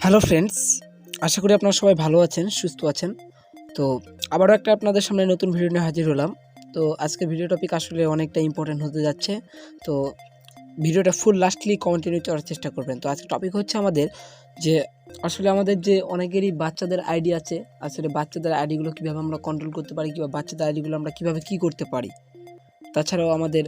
Hello friends, আশা করি আপনারা সবাই ভালো আছেন, সুস্থ আছেন। তো আবারও একটা আপনাদের সামনে নতুন ভিডিও নিয়ে হাজির হলাম। তো আজকের ভিডিও টপিক আসলে অনেকটা ইম্পর্টেন্ট হতে যাচ্ছে। তো ভিডিওটা ফুল লাস্টলি কন্টিনিউ করার চেষ্টা করবেন। তো আজকের টপিক হচ্ছে আমাদের যে আসলে আমাদের যে অনেকেরই বাচ্চাদের আইডি আছে, আসলে বাচ্চাদের আইডিগুলো কীভাবে আমরা কন্ট্রোল করতে পারি কিংবা বাচ্চাদের আইডিগুলো আমরা কীভাবে কী করতে পারি। তাছাড়াও আমাদের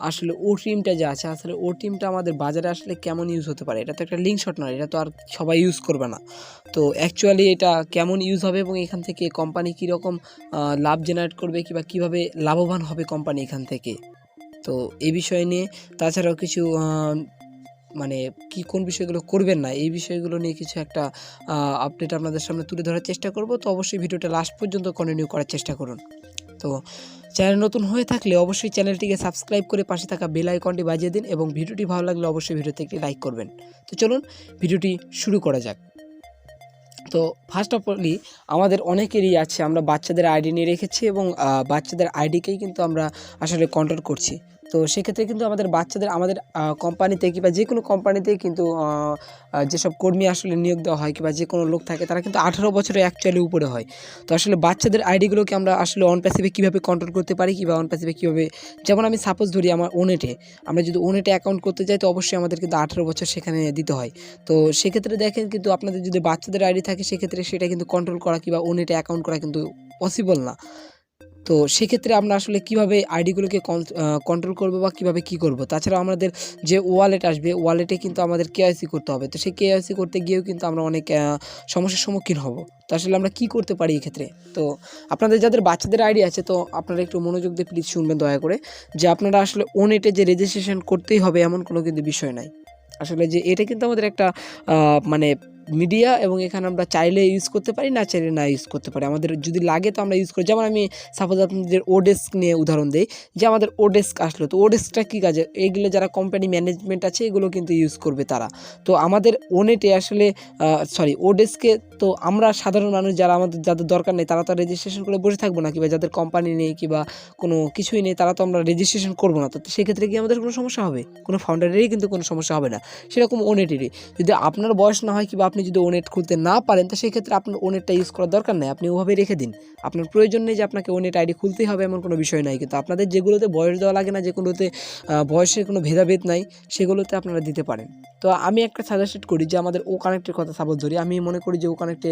আসলে ও টিমটা যে আছে, আসলে ও টিমটা আমাদের বাজারে আসলে কেমন ইউজ হতে পারে। এটা তো একটা লিঙ্ক শট নয়, এটা তো আর সবাই ইউজ করবে না। তো অ্যাকচুয়ালি এটা কেমন ইউজ হবে এবং এখান থেকে কোম্পানি কীরকম লাভ জেনারেট করবে কিংবা কীভাবে লাভবান হবে কোম্পানি এখান থেকে। তো এই বিষয় নিয়ে তাছাড়াও কিছু মানে কোন বিষয়গুলো করবেন না, এই বিষয়গুলো নিয়ে কিছু একটা আপডেট আপনাদের সামনে তুলে ধরার চেষ্টা করব। তো অবশ্যই ভিডিওটা লাস্ট পর্যন্ত কন্টিনিউ করার চেষ্টা করুন। তো চ্যানেল নতুন হয়ে থাকলে অবশ্যই চ্যানেলটিকে সাবস্ক্রাইব করে পাশে থাকা বেল আইকনটি বাজিয়ে দিন এবং ভিডিওটি ভালো লাগলে অবশ্যই ভিডিওতে একটি লাইক করবেন। তো চলুন ভিডিওটি শুরু করা যাক। তো ফার্স্ট অফ অলি আমাদের অনেকেরই আছে, আমরা বাচ্চাদের আইডি নিয়ে রেখেছি এবং বাচ্চাদের আইডিকেই কিন্তু আমরা আসলে কন্ট্রোল করছি। তো সেক্ষেত্রে কিন্তু আমাদের কোম্পানিতে কিংবা যে কোনো কোম্পানিতেই কিন্তু যেসব কর্মী আসলে নিয়োগ দেওয়া হয় কিংবা যে কোনো লোক থাকে তারা কিন্তু 18 বছরের অ্যাকচুয়ালি উপরে হয়। তো আসলে বাচ্চাদের আইডিগুলোকে আমরা আসলে অনপ্যাসিভে কীভাবে কন্ট্রোল করতে পারি কিংবা অনপ্যাসিভে কীভাবে, যেমন আমি সাপোজ ধরি আমার ওনেটে, আমরা যদি ওনেটে অ্যাকাউন্ট করতে যাই তো অবশ্যই আমাদের কিন্তু 18 বছর সেখানে দিতে হয়। তো সেক্ষেত্রে দেখেন কিন্তু আপনাদের যদি বাচ্চাদের আইডি থাকে সেক্ষেত্রে সেটা কিন্তু কন্ট্রোল করা কিংবা ওনেটে অ্যাকাউন্ট করা কিন্তু পসিবল না। তো সেক্ষেত্রে আমরা আসলে কীভাবে আইডিগুলোকে কন্ট্রোল করবো বা কীভাবে কী করবো। তাছাড়া আমাদের যে ওয়ালেট আসবে, ওয়ালেটে কিন্তু আমাদের কেওয়াইসি করতে হবে। তো সেই কেওয়াইসি করতে গিয়েও কিন্তু আমরা অনেক সমস্যার সম্মুখীন হব। তো আসলে আমরা কী করতে পারি এক্ষেত্রে। তো আপনাদের যাদের বাচ্চাদের আইডি আছে তো আপনারা একটু মনোযোগ দিয়ে প্লিজ শুনবেন দয়া করে, যে আপনারা আসলে ওনেটে যে রেজিস্ট্রেশন করতেই হবে এমন কোনো কিন্তু বিষয় নাই। আসলে যে এটা কিন্তু আমাদের একটা মানে মিডিয়া এবং এখানে আমরা চাইলে ইউজ করতে পারি, না চাইলে না ইউজ করতে পারি। আমাদের যদি লাগে তো আমরা ইউজ করি। যেমন আমি সাপোজ আপনাদের ওডেস্ক নিয়ে উদাহরণ দেই, যে আমাদের ওডেস্ক আসলো, তো ওডেস্কটা কী কাজে, এইগুলো যারা কোম্পানি ম্যানেজমেন্ট আছে এগুলো কিন্তু ইউজ করবে তারা। তো আমাদের ওনেটে আসলে ওডেস্কে তো আমরা সাধারণ মানুষ যাদের দরকার নেই তারা তো রেজিস্ট্রেশন করে বসে থাকবো না, কিংবা যাদের কোম্পানি নেই কিংবা কোনো কিছুই নেই তারা তো আমরা রেজিস্ট্রেশন করবো না। তো সেক্ষেত্রে কি আমাদের কোনো সমস্যা হবে? কোনো ফাউন্ডারেরই কিন্তু কোনো সমস্যা হবে না। সেরকম ওনেটেরই যদি আপনার বয়স না হয় কিংবা আপনি যদি ওনেট খুলতে না পারেন তো সেক্ষেত্রে আপনার ওনেটটা ইউজ করার দরকার নেই, আপনি ওভাবে রেখে দিন। আপনার প্রয়োজন নেই যে আপনাকে ওনেট আইডি খুলতেই হবে এমন কোনো বিষয় নাই। কিন্তু আপনাদের যেগুলোতে বয়স দেওয়া লাগে না, যেগুলোতে বয়সের কোনো ভেদাভেদ নাই, সেগুলোতে আপনারা দিতে পারেন। তো আমি একটা সাজেস্ট করি যে আমাদের ও কানেক্টের কথা সাপোজ ধরি, আমি মনে করি যে ও কানেক্টে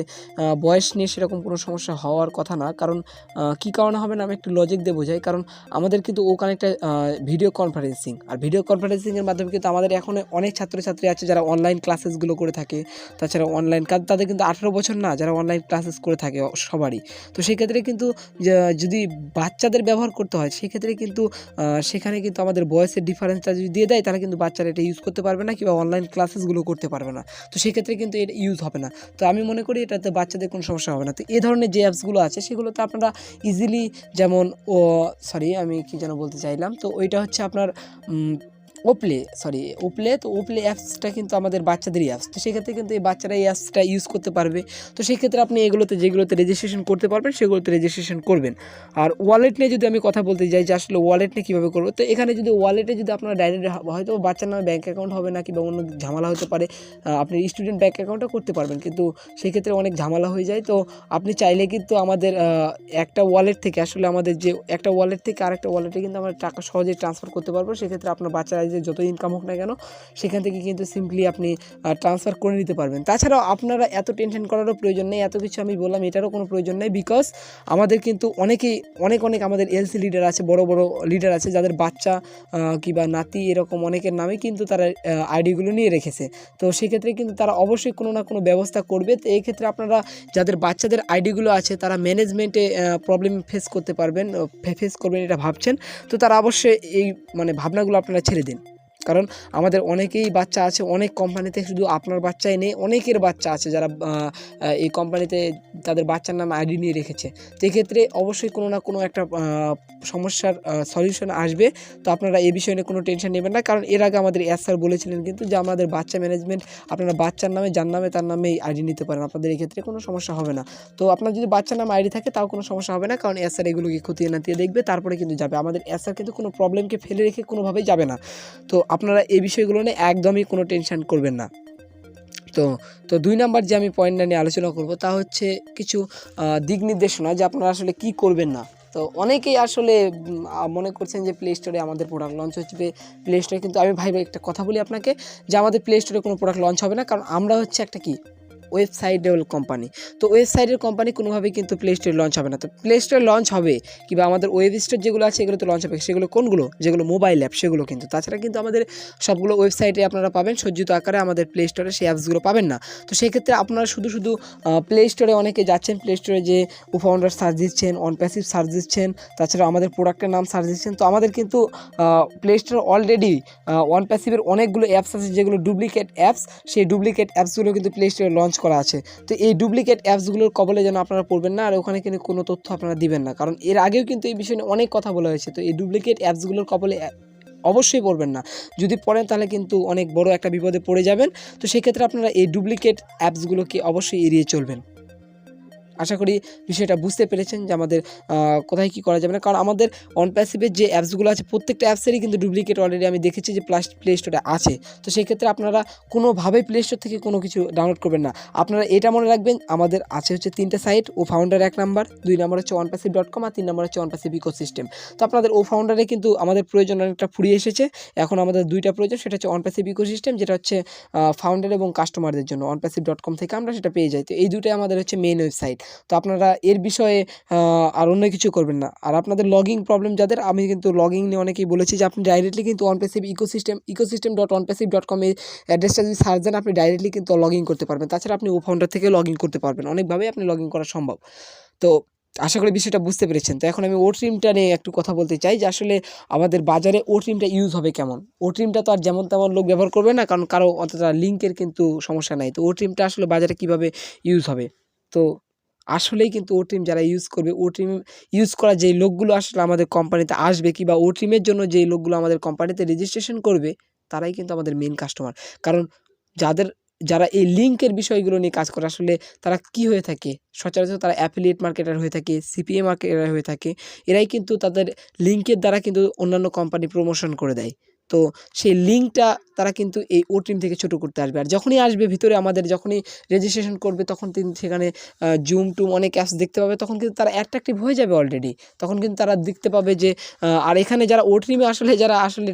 বয়স নিয়ে সেরকম কোনো সমস্যা হওয়ার কথা না। কারণ কী কারণে হবে না আমি একটু লজিক দিয়ে বোঝাই। কারণ আমাদের কিন্তু ও কানেক্টে ভিডিও কনফারেন্সিং, আর ভিডিও কনফারেন্সিংয়ের মাধ্যমে কিন্তু আমাদের এখন অনেক ছাত্রছাত্রী আছে যারা অনলাইন ক্লাসেসগুলো করে থাকে। তাছাড়া অনলাইন কাজ তাদের কিন্তু 18 বছর না, যারা অনলাইন ক্লাসেস করে থাকে সবারই। তো সেক্ষেত্রে কিন্তু যদি বাচ্চাদের ব্যবহার করতে হয় সেক্ষেত্রে কিন্তু সেখানে কিন্তু আমাদের বয়সের ডিফারেন্সটা যদি দিয়ে দেয় তাহলে কিন্তু বাচ্চারা এটা ইউজ করতে পারবে না কিংবা অনলাইন ক্লাসেসগুলো করতে পারবে না। তো সেক্ষেত্রে কিন্তু এটা ইউজ হবে না। তো আমি মনে করি এটাতে বাচ্চাদের কোনো সমস্যা হবে না। তো এই ধরনের যে অ্যাপসগুলো আছে সেগুলোতে আপনারা ইজিলি, যেমন আমি কী যেন বলতে চাইলাম, তো ওইটা হচ্ছে আপনার ওপ্লে। তো ওপ্লে অ্যাপসটা কিন্তু আমাদের বাচ্চাদেরই অ্যাপস। তো সেক্ষেত্রে কিন্তু এই বাচ্চারা এই অ্যাপসটা ইউজ করতে পারবে। তো সেক্ষেত্রে আপনি যেগুলোতে রেজিস্ট্রেশন করতে পারবেন সেগুলোতে রেজিস্ট্রেশন করবেন। আর ওয়ালেট নিয়ে যদি আমি কথা বলতে যাই যে আসলে ওয়ালেট নিয়ে কীভাবে করবো, তো এখানে যদি ওয়ালেটে যদি আপনার ডাইরেক্ট হয়তো বাচ্চার নামে ব্যাঙ্ক অ্যাকাউন্ট হবে না কিংবা অন্য ঝামেলা হতে পারে, আপনি স্টুডেন্ট ব্যাঙ্ক অ্যাকাউন্টও করতে পারবেন, কিন্তু সেক্ষেত্রে অনেক ঝামেলা হয়ে যায়। তো আপনি চাইলে কিন্তু আমাদের একটা ওয়ালেট থেকে আসলে আমাদের যে একটা ওয়ালেট থেকে আরেকটা ওয়ালেটে কিন্তু আমরা টাকা সহজেই ট্রান্সফার করতে পারবো। সেক্ষেত্রে আপনার বাচ্চারা যে যত ইনকাম হোক না কেন সেখান থেকে কিন্তু সিম্পলি আপনি ট্রান্সফার করে নিতে পারবেন। তাছাড়াও আপনারা এত টেনশন করারও প্রয়োজন নেই, এত কিছু আমি বললাম এটারও কোনো প্রয়োজন নেই। বিকজ আমাদের কিন্তু অনেক আমাদের এলসি লিডার আছে, বড় লিডার আছে যাদের বাচ্চা কিংবা নাতি এরকম অনেকের নামে কিন্তু তারা আইডিগুলো নিয়ে রেখেছে। তো সেক্ষেত্রে কিন্তু তারা অবশ্যই কোনো না কোনো ব্যবস্থা করবে। তো এই ক্ষেত্রে আপনারা যাদের বাচ্চাদের আইডিগুলো আছে তারা ম্যানেজমেন্টে প্রবলেম ফেস করবেন এটা ভাবছেন, তো তারা অবশ্যই এই ভাবনাগুলো আপনারা ছেড়ে দিন। কারণ আমাদের অনেকেই বাচ্চা আছে, অনেক কোম্পানিতে শুধু আপনার বাচ্চাই নেই, অনেকের বাচ্চা আছে যারা এই কোম্পানিতে তাদের বাচ্চার নাম আইডি নিয়ে রেখেছে। তো এক্ষেত্রে অবশ্যই কোনো না কোনো একটা সমস্যার সলিউশন আসবে। তো আপনারা এই বিষয়ে নিয়ে কোনো টেনশন নেবেন না, কারণ এর আগে আমাদের স্যার বলেছিলেন কিন্তু যে আমাদের বাচ্চা ম্যানেজমেন্ট আপনারা বাচ্চার নামে যার নামে তার নামেই আইডি নিতে পারেন, আপনাদের এক্ষেত্রে কোনো সমস্যা হবে না। তো আপনার যদি বাচ্চার নাম আইডি থাকে তাও কোনো সমস্যা হবে না, কারণ স্যার এগুলোকে খতিয়ে নাতিয়ে দেখবে তারপরে কিন্তু যাবে। আমাদের স্যার কিন্তু কোনো প্রবলেমকে ফেলে রেখে কোনোভাবেই যাবে না। তো আপনারা এই বিষয়গুলো নিয়ে একদমই কোনো টেনশন করবেন না। তো তো 2 নাম্বার যে আমি পয়েন্টটা নিয়ে আলোচনা করব তা হচ্ছে কিছু দিক নির্দেশনা যে আপনারা আসলে কি করবেন না। তো অনেকেই আসলে মনে করছেন যে প্লে স্টোরে আমাদের প্রোডাক্ট লঞ্চ হচ্ছে, প্লে স্টোরে কিন্তু আমি ভাই একটা কথা বলি আপনাকে যে আমাদের প্লে স্টোরে কোনো প্রোডাক্ট লঞ্চ হবে না, কারণ আমরা হচ্ছে একটা কি ওয়েবসাইট ডেভেলপ কোম্পানি। তো ওয়েবসাইটের কোম্পানি কোনোভাবেই কিন্তু প্লে স্টোরে লঞ্চ হবে না। তো প্লে স্টোরে লঞ্চ হবে কিংবা আমাদের ওয়েব স্টোর যেগুলো আছে এগুলো তো লঞ্চ হবে, সেগুলো কোনগুলো, যেগুলো মোবাইল অ্যাপ সেগুলো কিন্তু। তাছাড়া কিন্তু আমাদের সবগুলো ওয়েবসাইটে আপনারা পাবেন সজ্জিত আকারে, আমাদের প্লে স্টোরে সেই অ্যাপসগুলো পাবেন না। তো সেক্ষেত্রে আপনারা শুধু প্লে স্টোরে অনেকে যাচ্ছেন, প্লে স্টোরে যে ওফাউন্ডার সার্চ দিচ্ছেন, অনপ্যাসিভ সার্চ দিচ্ছেন, তাছাড়া আমাদের প্রোডাক্টের নাম সার্চ দিচ্ছেন। তো আমাদের কিন্তু প্লে স্টোর অলরেডি অনপ্যাসিভের অনেকগুলো অ্যাপস আছে যেগুলো ডুপ্লিকেট অ্যাপস, সেই ডুপ্লিকেট অ্যাপসগুলো কিন্তু প্লে স্টোরে লঞ্চ করা আছে। তো এই ডুপ্লিকেট অ্যাপসগুলোর কবলে যেন আপনারা পড়বেন না, আর ওখানে কিন্তু কোনো তথ্য আপনারা দিবেন না, কারণ এর আগেও কিন্তু এই বিষয়ে অনেক কথা বলা হয়েছে। তো এই ডুপ্লিকেট অ্যাপসগুলোর কবলে অবশ্যই পড়বেন না। যদি পড়েন তাহলে কিন্তু অনেক বড় একটা বিপদে পড়ে যাবেন। তো সেক্ষেত্রে আপনারা এই ডুপ্লিকেট অ্যাপসগুলোকে অবশ্যই এড়িয়ে চলবেন। আশা করি বিষয়টা বুঝতে পেরেছেন যে আমাদের কোথায় কী করা যাবে না, কারণ আমাদের অনপ্যাসিভের যে অ্যাপসগুলো আছে প্রত্যেকটা অ্যাপসেরই কিন্তু ডুপ্লিকেট অলরেডি আমি দেখেছি যে প্লে স্টোরে আছে। তো সেই ক্ষেত্রে আপনারা কোনোভাবেই প্লে স্টোর থেকে কোনো কিছু ডাউনলোড করবেন না। আপনারা এটা মনে রাখবেন, আমাদের আছে হচ্ছে 3টে সাইট, ওফাউন্ডার 1 নাম্বার, 2 নাম্বার হচ্ছে onpassive.com, আর 3 নাম্বার হচ্ছে অনপ্যাসিভ ইকোসিস্টেম। তো আপনাদের ওফাউন্ডারে কিন্তু আমাদের প্রয়োজন অনেকটা ফুরিয়ে এসেছে, এখন আমাদের 2টা প্রয়োজন, সেটা হচ্ছে অনপ্যাসিভ ইকোসিস্টেম, যেটা হচ্ছে ফাউন্ডার এবং কাস্টমারদের জন্য onpassive.com থেকে আমরা সেটা পেয়ে যাই। তো এই দুটোই আমাদের হচ্ছে মেইন ওয়েবসাইট। তো আপনারা এর বিষয়ে আর অন্য কিছু করবেন না। আর আপনাদের লগইন প্রবলেম যাদের, আমি কিন্তু লগইন নিয়ে অনেকেই বলেছি যে আপনি ডাইরেক্টলি কিন্তু অনপ্যাসিভ ecosystem.onpassive.com এই অ্যাড্রেসটা যদি সার্চ দেন আপনি ডাইরেক্টলি কিন্তু লগইন করতে পারবেন। তাছাড়া আপনি ওফাউন্ডার থেকে লগইন করতে পারবেন, অনেকভাবেই আপনি লগইন করা সম্ভব। তো আশা করি বিষয়টা বুঝতে পেরেছেন। তো এখন আমি ওট্রিমটা নিয়ে একটু কথা বলতে চাই যে আসলে আমাদের বাজারে ওট্রিমটা ইউজ হবে কেমন। ওট্রিমটা তো আর যেমন তেমন লোক ব্যবহার করবে না, কারণ কারো অতটা লিঙ্কের কিন্তু সমস্যা নাই। তো ওট্রিমটা আসলে বাজারে কীভাবে ইউজ হবে, তো আসলেই কিন্তু ওট্রিম যারা ইউজ করবে, ওট্রিম ইউজ করা যেই লোকগুলো আসলে আমাদের কোম্পানিতে আসবে কিংবা ওট্রিমের জন্য যেই লোকগুলো আমাদের কোম্পানিতে রেজিস্ট্রেশন করবে তারাই কিন্তু আমাদের মেন কাস্টমার। কারণ যারা এই লিঙ্কের বিষয়গুলো নিয়ে কাজ করে আসলে তারা কি হয়ে থাকে, সচরাচর তারা অ্যাফিলিয়েট মার্কেটার হয়ে থাকে, সিপিএ মার্কেটার হয়ে থাকে। এরাই কিন্তু তাদের লিঙ্কের দ্বারা কিন্তু অন্যান্য কোম্পানি প্রমোশন করে দেয়। তো সেই লিঙ্কটা তারা কিন্তু এই ওট্রিম থেকে ছোটো করতে আসবে, আর যখনই আসবে ভিতরে আমাদের যখনই রেজিস্ট্রেশন করবে তখন কিন্তু সেখানে জুম টুম অনেক অ্যাপস দেখতে পাবে, তখন কিন্তু তারা অ্যাট্রাকটিভ হয়ে যাবে অলরেডি। তখন কিন্তু তারা দেখতে পাবে যে আর এখানে যারা ওট্রিমে যারা আসলে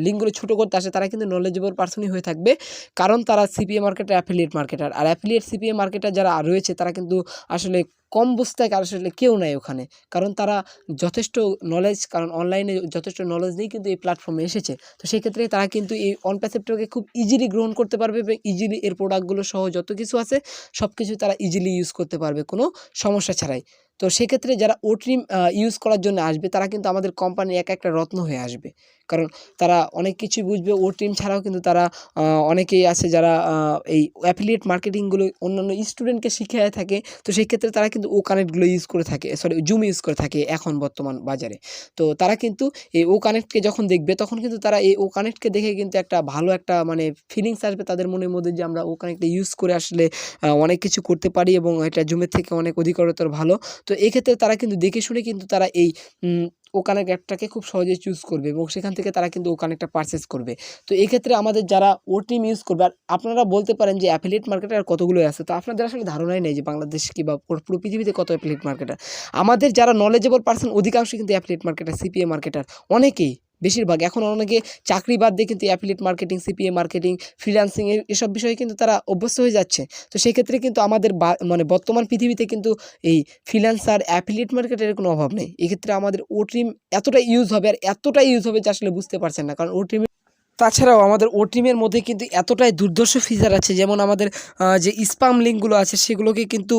লিঙ্কগুলো ছোটো করতে আসে তারা কিন্তু নলেজেবল পার্সনই হয়ে থাকবে, কারণ তারা সিপিএ মার্কেটার, অ্যাফিলিয়েট মার্কেটার। আর অ্যাফিলিয়েট সিপিএ মার্কেটার যারা রয়েছে তারা কিন্তু আসলে কম বস্তায় আসলে কেউ নাই ওখানে, কারণ তারা যথেষ্ট নলেজ, কারণ অনলাইনে যথেষ্ট নলেজ নিয়েই কিন্তু এই প্ল্যাটফর্মে এসেছে। তো সেই ক্ষেত্রে তারা কিন্তু এই অনপ্যাসিভটাকে খুব ইজিলি গ্রহণ করতে পারবে এবং ইজিলি এর প্রোডাক্টগুলো সহ যত কিছু আছে সব কিছু তারা ইজিলি ইউজ করতে পারবে কোনো সমস্যা ছাড়াই। তো সেক্ষেত্রে যারা ওট্রিম ইউজ করার জন্য আসবে তারা কিন্তু আমাদের কোম্পানির একটা রত্ন হয়ে আসবে, কারণ তারা অনেক কিছুই বুঝবে। ওট্রিম ছাড়াও কিন্তু তারা অনেকেই আছে যারা এই অ্যাফিলিয়েট মার্কেটিংগুলো অন্যান্য স্টুডেন্টকে শিখিয়ে থাকে। তো সেই ক্ষেত্রে তারা কিন্তু ও কানেক্টগুলো ইউজ করে থাকে, জুম ইউজ করে থাকে এখন বর্তমান বাজারে। তো তারা কিন্তু এই ও কানেক্টকে যখন দেখবে তখন কিন্তু তারা এই ও কানেক্টকে দেখে কিন্তু একটা ভালো একটা মানে ফিলিংস আসবে তাদের মনের মধ্যে যে আমরা ও কানেক্টটা ইউজ করে আসলে অনেক কিছু করতে পারি এবং এটা জুমের থেকে অনেক অধিকতর ভালো। তো এক্ষেত্রে তারা কিন্তু দেখে শুনে কিন্তু তারা এই ও কানেক্ট অ্যাপটাকে খুব সহজেই চুজ করবে এবং সেখান থেকে তারা কিন্তু ও কানেক্টটা পারচেস করবে। তো এক্ষেত্রে আমাদের যারা ওট্রিম ইউজ করবে, আর আপনারা বলতে পারেন যে অ্যাফিলিয়েট মার্কেটার কতগুলো আছে, তো আপনাদের আসলে ধারণাই নেই যে বাংলাদেশ কিংবা পুরো পৃথিবীতে কত অ্যাফিলিয়েট মার্কেটার। আমাদের যারা নলেজেবল পার্সন অধিকাংশই কিন্তু অ্যাফিলিয়েট মার্কেটার, সিপিএ মার্কেটার, অনেকেই বেশিরভাগ এখন অনেকে চাকরি বাদ দিয়ে কিন্তু affiliate marketing, CPA marketing, freelancing এসব বিষয়ে কিন্তু তারা অভ্যস্ত হয়ে যাচ্ছে। তো সেক্ষেত্রে কিন্তু আমাদের মানে বর্তমান পৃথিবীতে কিন্তু এই ফ্রিল্যান্সার, অ্যাফিলিয়েট মার্কেটের কোনো অভাব নেই। এক্ষেত্রে আমাদের ওট্রিম এতটা ইউজ হবে, আর এতটাই ইউজ হবে যে আসলে বুঝতে পারছেন না, কারণ ওট্রিম তাছাড়াও আমাদের ওট্রিমের মধ্যে কিন্তু এতটাই দুর্ধর্ষ ফিচার আছে, যেমন আমাদের যে স্পাম লিঙ্কগুলো আছে সেগুলোকে কিন্তু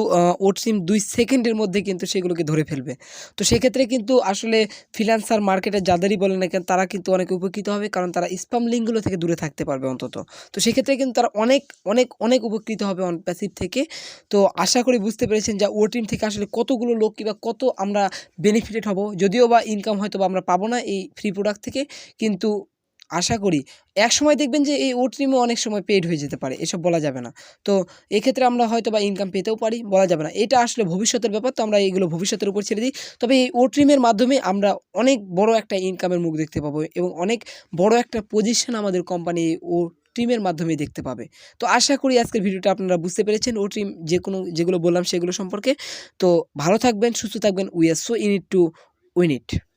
ওট্রিম 2 সেকেন্ডের মধ্যে কিন্তু সেগুলোকে ধরে ফেলবে। তো সেক্ষেত্রে কিন্তু আসলে ফ্রিল্যান্সার মার্কেটে যাদেরই বলেন না কেন তারা কিন্তু অনেক উপকৃত হবে, কারণ তারা স্পাম লিঙ্কগুলো থেকে দূরে থাকতে পারবে অন্তত। তো সেক্ষেত্রে কিন্তু তারা অনেক অনেক অনেক উপকৃত হবে অনপ্যাসিভ থেকে। তো আশা করি বুঝতে পেরেছেন যে ওট্রিম থেকে আসলে কতগুলো লোক কিংবা কত আমরা বেনিফিটেড হব, যদিও বা ইনকাম হয়তো বা আমরা পাবো না এই ফ্রি প্রোডাক্ট থেকে, কিন্তু আশা করি একসময় দেখবেন যে এই ওট্রিমও অনেক সময় পেইড হয়ে যেতে পারে, এসব বলা যাবে না। তো এক্ষেত্রে আমরা হয়তো বা ইনকাম পেতেও পারি, বলা যাবে না, এটা আসলে ভবিষ্যতের ব্যাপার। তো আমরা এইগুলো ভবিষ্যতের উপর ছেড়ে দিই। তবে এই ওট্রিমের মাধ্যমে আমরা অনেক বড় একটা ইনকামের মুখ দেখতে পাবো এবং অনেক বড় একটা পজিশন আমাদের কোম্পানি ও ট্রিমের মাধ্যমে দেখতে পাবে। তো আশা করি আজকের ভিডিওটা আপনারা বুঝতে পেরেছেন ও ট্রিম যেগুলো বললাম সেগুলো সম্পর্কে। তো ভালো থাকবেন, সুস্থ থাকবেন। We are so in it to win it.